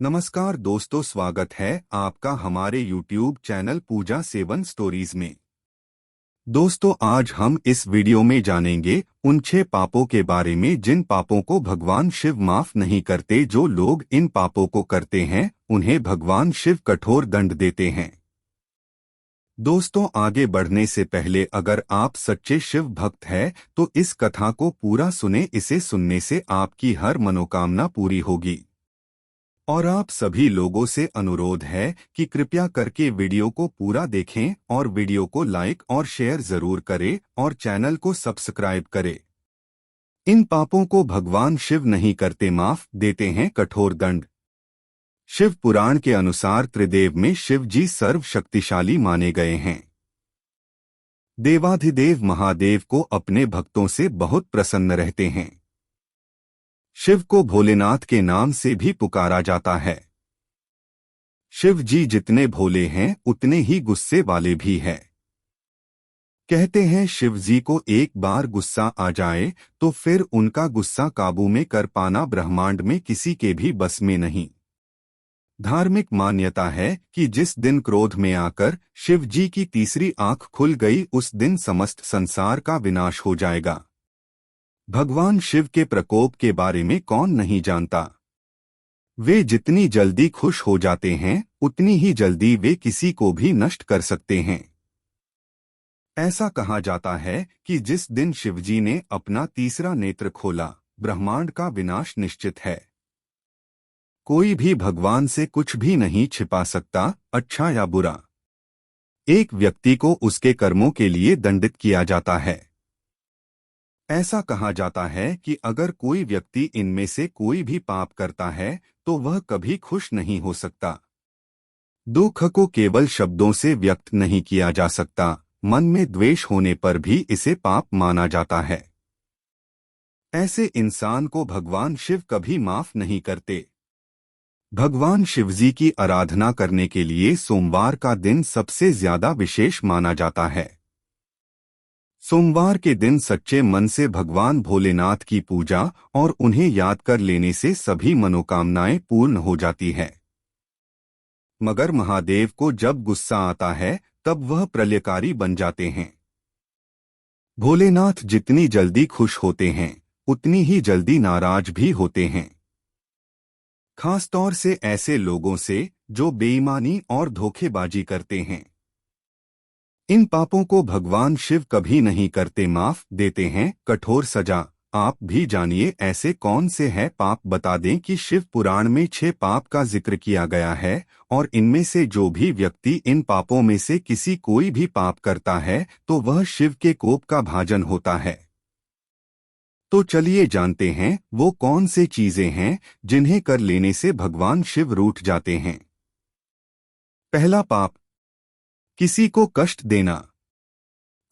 नमस्कार दोस्तों, स्वागत है आपका हमारे YouTube चैनल पूजा सेवन स्टोरीज में। दोस्तों, आज हम इस वीडियो में जानेंगे उन 6 पापों के बारे में जिन पापों को भगवान शिव माफ नहीं करते। जो लोग इन पापों को करते हैं उन्हें भगवान शिव कठोर दंड देते हैं। दोस्तों, आगे बढ़ने से पहले अगर आप सच्चे शिव भक्त हैं तो इस कथा को पूरा सुने। इसे सुनने से आपकी हर मनोकामना पूरी होगी। और आप सभी लोगों से अनुरोध है कि कृपया करके वीडियो को पूरा देखें और वीडियो को लाइक और शेयर जरूर करें और चैनल को सब्सक्राइब करें। इन पापों को भगवान शिव नहीं करते, माफ देते हैं कठोर दंड। शिव पुराण के अनुसार त्रिदेव में शिव जी सर्वशक्तिशाली माने गए हैं। देवाधिदेव महादेव को अपने भक्तों से बहुत प्रसन्न रहते हैं। शिव को भोलेनाथ के नाम से भी पुकारा जाता है। शिव जी जितने भोले हैं उतने ही गुस्से वाले भी हैं। कहते हैं शिव जी को एक बार गुस्सा आ जाए तो फिर उनका गुस्सा काबू में कर पाना ब्रह्मांड में किसी के भी बस में नहीं। धार्मिक मान्यता है कि जिस दिन क्रोध में आकर शिव जी की तीसरी आंख खुल गई उस दिन समस्त संसार का विनाश हो जाएगा। भगवान शिव के प्रकोप के बारे में कौन नहीं जानता। वे जितनी जल्दी खुश हो जाते हैं उतनी ही जल्दी वे किसी को भी नष्ट कर सकते हैं। ऐसा कहा जाता है कि जिस दिन शिवजी ने अपना तीसरा नेत्र खोला, ब्रह्मांड का विनाश निश्चित है। कोई भी भगवान से कुछ भी नहीं छिपा सकता, अच्छा या बुरा। एक व्यक्ति को उसके कर्मों के लिए दंडित किया जाता है। ऐसा कहा जाता है कि अगर कोई व्यक्ति इनमें से कोई भी पाप करता है तो वह कभी खुश नहीं हो सकता। दुख को केवल शब्दों से व्यक्त नहीं किया जा सकता, मन में द्वेष होने पर भी इसे पाप माना जाता है। ऐसे इंसान को भगवान शिव कभी माफ नहीं करते। भगवान शिवजी की आराधना करने के लिए सोमवार का दिन सबसे ज्यादा विशेष माना जाता है। सोमवार के दिन सच्चे मन से भगवान भोलेनाथ की पूजा और उन्हें याद कर लेने से सभी मनोकामनाएं पूर्ण हो जाती है। मगर महादेव को जब गुस्सा आता है तब वह प्रलयकारी बन जाते हैं। भोलेनाथ जितनी जल्दी खुश होते हैं उतनी ही जल्दी नाराज भी होते हैं। खासतौर से ऐसे लोगों से जो बेईमानी और धोखेबाजी करते हैं। इन पापों को भगवान शिव कभी नहीं करते, माफ देते हैं कठोर सजा। आप भी जानिए ऐसे कौन से हैं पाप, बता दें कि शिव पुराण में 6 पाप का जिक्र किया गया है और इनमें से जो भी व्यक्ति इन पापों में से किसी कोई भी पाप करता है तो वह शिव के कोप का भाजन होता है। तो चलिए जानते हैं वो कौन से चीजें हैं जिन्हें कर लेने से भगवान शिव रूठ जाते हैं। पहला पाप, किसी को कष्ट देना।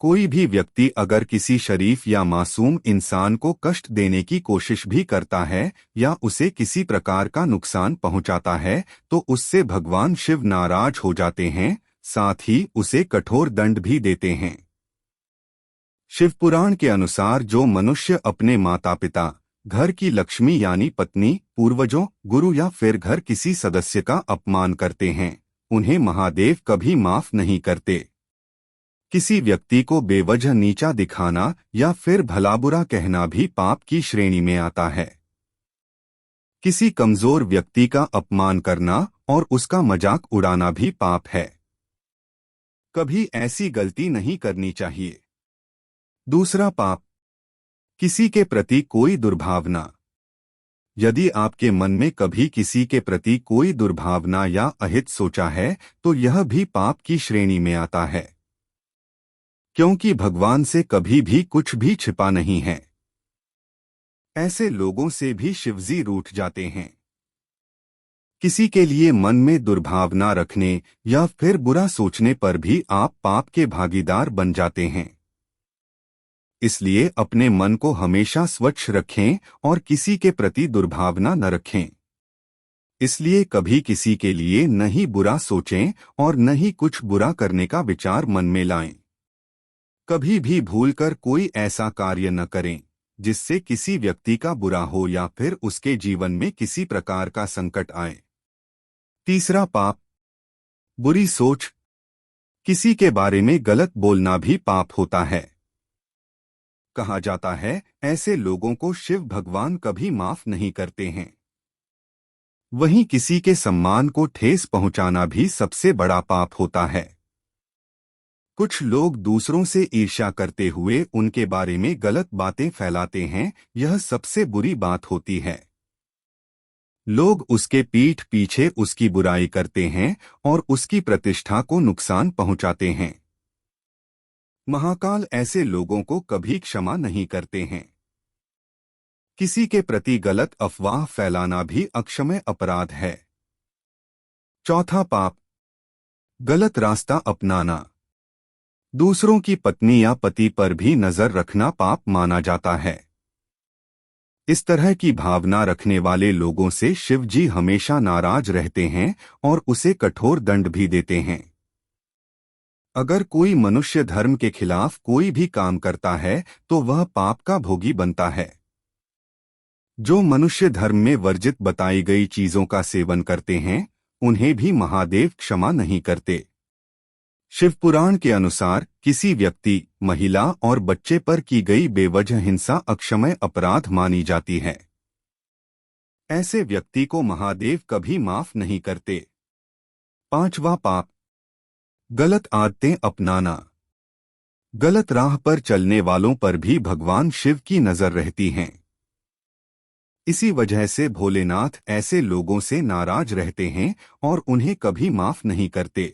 कोई भी व्यक्ति अगर किसी शरीफ या मासूम इंसान को कष्ट देने की कोशिश भी करता है या उसे किसी प्रकार का नुकसान पहुंचाता है तो उससे भगवान शिव नाराज हो जाते हैं, साथ ही उसे कठोर दंड भी देते हैं। शिवपुराण के अनुसार जो मनुष्य अपने माता पिता, घर की लक्ष्मी यानी पत्नी, पूर्वजों, गुरु या फिर घर किसी सदस्य का अपमान करते हैं उन्हें महादेव कभी माफ नहीं करते। किसी व्यक्ति को बेवजह नीचा दिखाना या फिर भला बुरा कहना भी पाप की श्रेणी में आता है। किसी कमजोर व्यक्ति का अपमान करना और उसका मजाक उड़ाना भी पाप है। कभी ऐसी गलती नहीं करनी चाहिए। दूसरा पाप, किसी के प्रति कोई दुर्भावना। यदि आपके मन में कभी किसी के प्रति कोई दुर्भावना या अहित सोचा है तो यह भी पाप की श्रेणी में आता है, क्योंकि भगवान से कभी भी कुछ भी छिपा नहीं है। ऐसे लोगों से भी शिवजी रूठ जाते हैं। किसी के लिए मन में दुर्भावना रखने या फिर बुरा सोचने पर भी आप पाप के भागीदार बन जाते हैं। इसलिए अपने मन को हमेशा स्वच्छ रखें और किसी के प्रति दुर्भावना न रखें। इसलिए कभी किसी के लिए न ही बुरा सोचें और न ही कुछ बुरा करने का विचार मन में लाएं। कभी भी भूलकर कोई ऐसा कार्य न करें जिससे किसी व्यक्ति का बुरा हो या फिर उसके जीवन में किसी प्रकार का संकट आए। तीसरा पाप, बुरी सोच। किसी के बारे में गलत बोलना भी पाप होता है। कहा जाता है, ऐसे लोगों को शिव भगवान कभी माफ नहीं करते हैं। वहीं किसी के सम्मान को ठेस पहुंचाना भी सबसे बड़ा पाप होता है। कुछ लोग दूसरों से ईर्ष्या करते हुए उनके बारे में गलत बातें फैलाते हैं, यह सबसे बुरी बात होती है। लोग उसके पीठ पीछे उसकी बुराई करते हैं और उसकी प्रतिष्ठा को नुकसान पहुंचाते हैं। महाकाल ऐसे लोगों को कभी क्षमा नहीं करते हैं। किसी के प्रति गलत अफवाह फैलाना भी अक्षम्य अपराध है। चौथा पाप, गलत रास्ता अपनाना। दूसरों की पत्नी या पति पर भी नजर रखना पाप माना जाता है। इस तरह की भावना रखने वाले लोगों से शिव जी हमेशा नाराज रहते हैं और उसे कठोर दंड भी देते हैं। अगर कोई मनुष्य धर्म के खिलाफ कोई भी काम करता है तो वह पाप का भोगी बनता है। जो मनुष्य धर्म में वर्जित बताई गई चीजों का सेवन करते हैं, उन्हें भी महादेव क्षमा नहीं करते। शिवपुराण के अनुसार किसी व्यक्ति, महिला और बच्चे पर की गई बेवजह हिंसा अक्षम्य अपराध मानी जाती है। ऐसे व्यक्ति को महादेव कभी माफ नहीं करते। पांचवा पाप, गलत आदतें अपनाना। गलत राह पर चलने वालों पर भी भगवान शिव की नजर रहती है। इसी वजह से भोलेनाथ ऐसे लोगों से नाराज रहते हैं और उन्हें कभी माफ नहीं करते।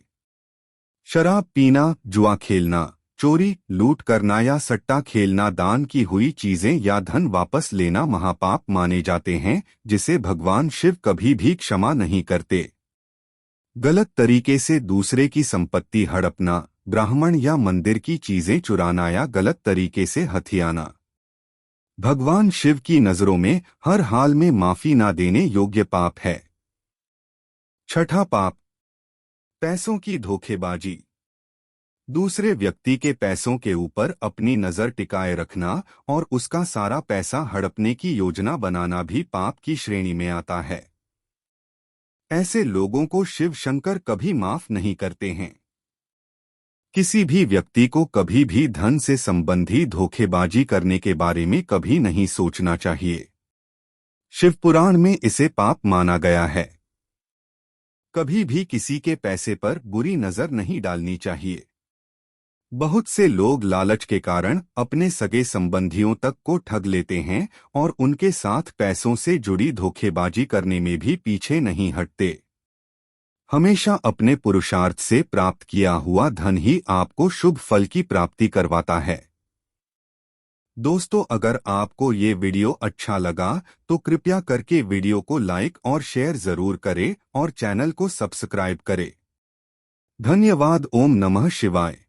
शराब पीना, जुआ खेलना, चोरी, लूट करना या सट्टा खेलना, दान की हुई चीजें या धन वापस लेना महापाप माने जाते हैं, जिसे भगवान शिव कभी भी क्षमा नहीं करते। गलत तरीके से दूसरे की संपत्ति हड़पना, ब्राह्मण या मंदिर की चीजें चुराना या गलत तरीके से हथियाना भगवान शिव की नजरों में हर हाल में माफी ना देने योग्य पाप है। छठा पाप, पैसों की धोखेबाजी। दूसरे व्यक्ति के पैसों के ऊपर अपनी नजर टिकाए रखना और उसका सारा पैसा हड़पने की योजना बनाना भी पाप की श्रेणी में आता है। ऐसे लोगों को शिव शंकर कभी माफ नहीं करते हैं। किसी भी व्यक्ति को कभी भी धन से संबंधी धोखेबाजी करने के बारे में कभी नहीं सोचना चाहिए। शिवपुराण में इसे पाप माना गया है। कभी भी किसी के पैसे पर बुरी नजर नहीं डालनी चाहिए। बहुत से लोग लालच के कारण अपने सगे संबंधियों तक को ठग लेते हैं और उनके साथ पैसों से जुड़ी धोखेबाजी करने में भी पीछे नहीं हटते। हमेशा अपने पुरुषार्थ से प्राप्त किया हुआ धन ही आपको शुभ फल की प्राप्ति करवाता है। दोस्तों, अगर आपको ये वीडियो अच्छा लगा तो कृपया करके वीडियो को लाइक और शेयर जरूर करें और चैनल को सब्सक्राइब करें। धन्यवाद। ओम नमः शिवाय।